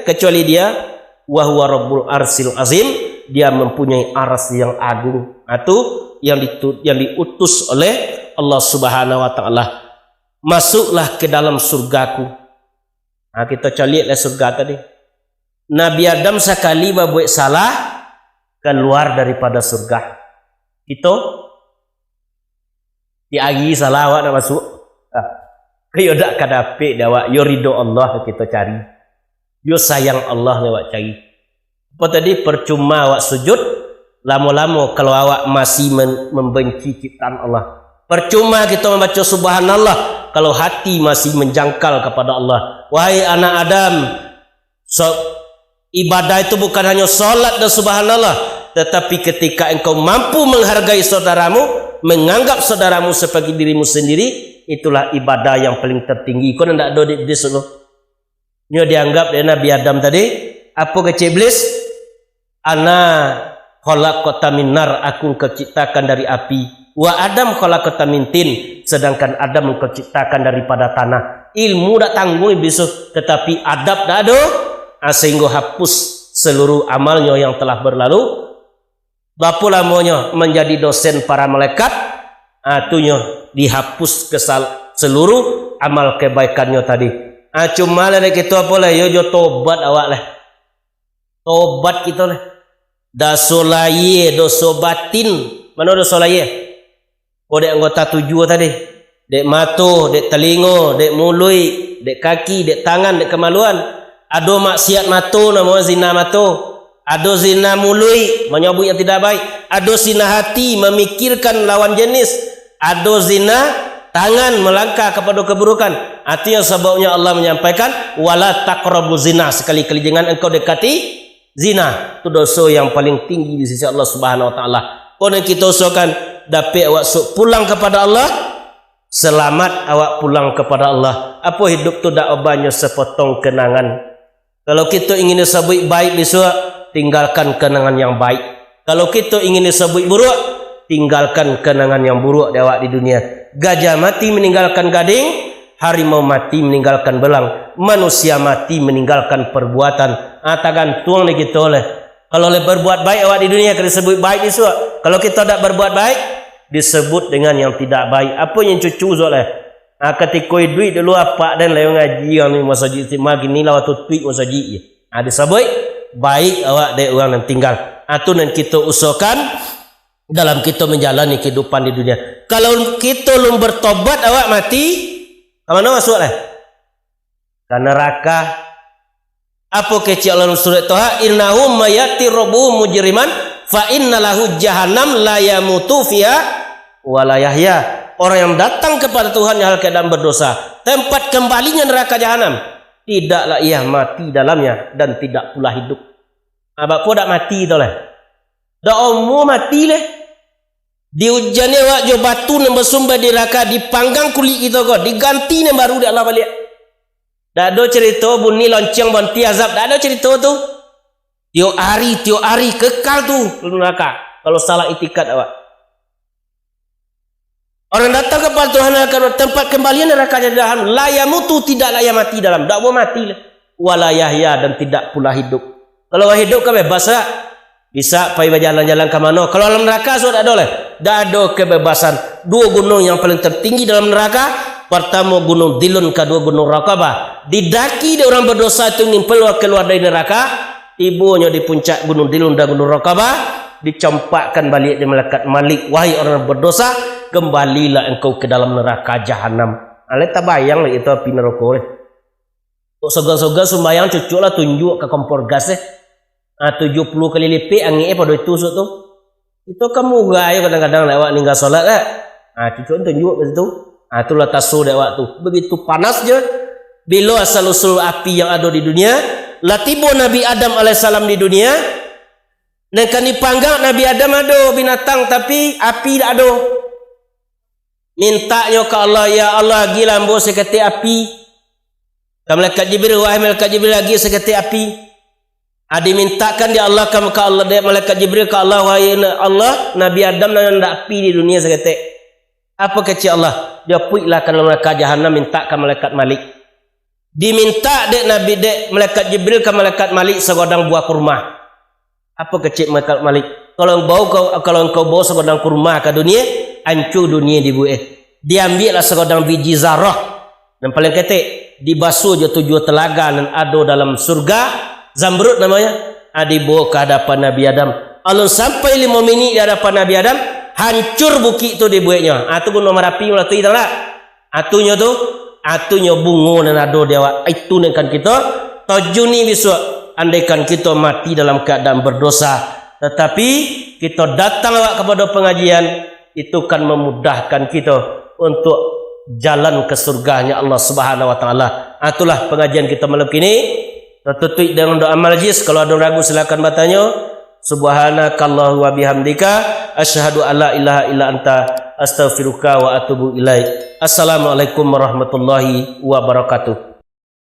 S1: kecuali Dia. Wa huwa rabbul arsil azim, Dia mempunyai aras yang agung. Itu yang diutus oleh Allah Subhanahu wa taala. Masuklah ke dalam surgaku. Kita lihatlah surga tadi. Nabi Adam sekali berbuat salah keluar daripada surga. Itu diagi salah awak nak masuk. Kayo dak kadape dawak yo ridho Allah kita cari. Yo sayang Allah lewat cari. Apa tadi percuma awak sujud lama-lama kalau awak masih membenci ciptaan Allah. Percuma kita membaca subhanallah kalau hati masih menjangkal kepada Allah. Wahai anak Adam, ibadah itu bukan hanya solat dan subhanallah, tetapi ketika engkau mampu menghargai saudaramu, menganggap saudaramu sebagai dirimu sendiri, itulah ibadah yang paling tertinggi. Kau tidak ada di iblis loh. Dia dianggap dia Nabi Adam tadi, apa kata iblis? Ana khalaqta min nar, aku keciptakan dari api. Wa Adam khalaqta min tin, sedangkan Adam engkau ciptakan daripada tanah. Ilmu tak tanggung iblis, tetapi adab tak ada. Sehingga hapus seluruh amalnya yang telah berlalu. Bapa lamanya menjadi dosen para malaikat, atunya dihapus seluruh amal kebaikannya tadi. Cuma lah kita apa lah, yo tobat awak lah. Tobat kita lah. Dosa laye, dosa batin. Mana dosa laye? Oh, dek anggota tujuh tadi. Dek mata, dek telinga, dek mulut, dek kaki, dek tangan, dek kemaluan. Ada maksiat mata, nama zina mata. Ada zina mulut, menyebut yang tidak baik. Ada zina hati, memikirkan lawan jenis. Ada zina tangan, melangkah kepada keburukan. Artinya sebabnya Allah menyampaikan wala taqrabu zina, sekali-kali jangan engkau dekati zina. Itu dosa yang paling tinggi di sisi Allah Subhanahu wa taala. Kalau kita usahakan dapat awak pulang kepada Allah, selamat awak pulang kepada Allah. Apa hidup tu dak banyak sepotong kenangan. Kalau kita ingin disebut baik besok, tinggalkan kenangan yang baik. Kalau kita ingin disebut buruk, tinggalkan kenangan yang buruk awak di dunia. Gajah mati meninggalkan gading, harimau mati meninggalkan belang, manusia mati meninggalkan perbuatan. Tergantung ni kita oleh. Kalau oleh berbuat baik awak di dunia, akan disebut baik besok. Kalau kita tak berbuat baik, disebut dengan yang tidak baik. Apa yang cucu oleh? Ketika duit dulu apa dan lewat ngaji yang ni masjid istimewa gini lah waktu tweet masjid. Disebut baik awak dari orang yang tinggal. Itu yang kita usahakan dalam kita menjalani kehidupan di dunia. Kalau kita belum bertobat awak mati, ke mana masuk lah? Ke neraka. Apa kecil Allah surat Taha? Innahum mayati rabbuhum mujriman fa inna lahu jahannam la yamutu fiha wa la yahya. Orang yang datang kepada Tuhan yang keadaan berdosa, tempat kembalinya neraka jahanam, tidaklah ia mati dalamnya dan tidak pula hidup. Abang pun tak mati tu lah. Dah umur mati lah. Diujannya wak jo batu yang bersumber di neraka, dipanggang kulit kita kau, diganti yang baru di Allah balik. Tak ada cerita bunyi lonceng bonti azab, tak ada cerita tu. Tiap hari kekal tu neraka. Kalau salah itikad awak. Orang datang kepada Tuhan akan tempat kembalian neraka jahanam. La yamutu, tidak layak mati dalam. Tak boleh mati lah. Wala yahya, dan tidak pula hidup. Kalau hidup kan bebas lah. Bisa pergi berjalan-jalan ke mana. Kalau dalam neraka so tak ada lah. Tak ada kebebasan. Dua gunung yang paling tertinggi dalam neraka. Pertama gunung Dilun, kedua gunung Raqabah. Didaki dia orang berdosa itu nimpel keluar dari neraka. Tibanya di puncak gunung Dilun dan gunung Raqabah. Dicampakkan balik di malaikat Malik. Wahai orang berdosa, kembalilah engkau ke dalam neraka jahanam. Ale tak bayang lah itu api neraka. Sogan-sogan sembayang cucuk lah tunjuk ke kompor gas 70 kali lipat angin pada tusuk tu. Itu kamu gaya kadang-kadang lewat ninggal solat lah. Cucuk tunjuk ke situ. Itulah tasu lewat tu. Begitu panas je. Bila asal-usul api yang ada di dunia, latibo Nabi Adam alaihissalam di dunia, dan kan dipanggang Nabi Adam ada binatang tapi api tak ada. Mintanya ke Allah, ya Allah gila ambo seketi api. Ke malaikat Jibril, wahai malaikat Jibril lagi seketi api. Dimintakan dia Allah ke Allah, dia malaikat Jibril ke Allah, wahai Allah Nabi Adam nak api di dunia seketi. Apa kecil Allah? Dia puiklah ke neraka Jahannam, minta ke malaikat Malik. Diminta dek Nabi dek malaikat Jibril ke malaikat Malik segodang buah kurma. Apa kecil malaikat Malik? Kalau engkau bawa segodang kurma ke dunia, hancur dunia dibuat. Diambillah segodang biji zarah dan paling ketik dibasuh je 7 telaga dan ada dalam surga, zamrud namanya. Dibawa ke hadapan Nabi Adam. Alun sampai 5 minit di hadapan Nabi Adam, hancur bukit tu dibuatnya. Tu pun nomor api lah tu hilang tak? Atunya tu atunya bungo dan ado dewa. Itu kan kita tajuni besok. Andaikan kita mati dalam keadaan berdosa, tetapi kita datang kepada pengajian, itu kan memudahkan kita untuk jalan ke surganya Allah Subhanahu wa taala. Itulah pengajian kita malam ini. Tutup dengan doa majlis. Kalau ada ragu silakan bertanya. Subhanakallahu wa bihamdika asyhadu alla ilaha illa anta astaghfiruka wa atubu ilaik. Assalamualaikum warahmatullahi wabarakatuh.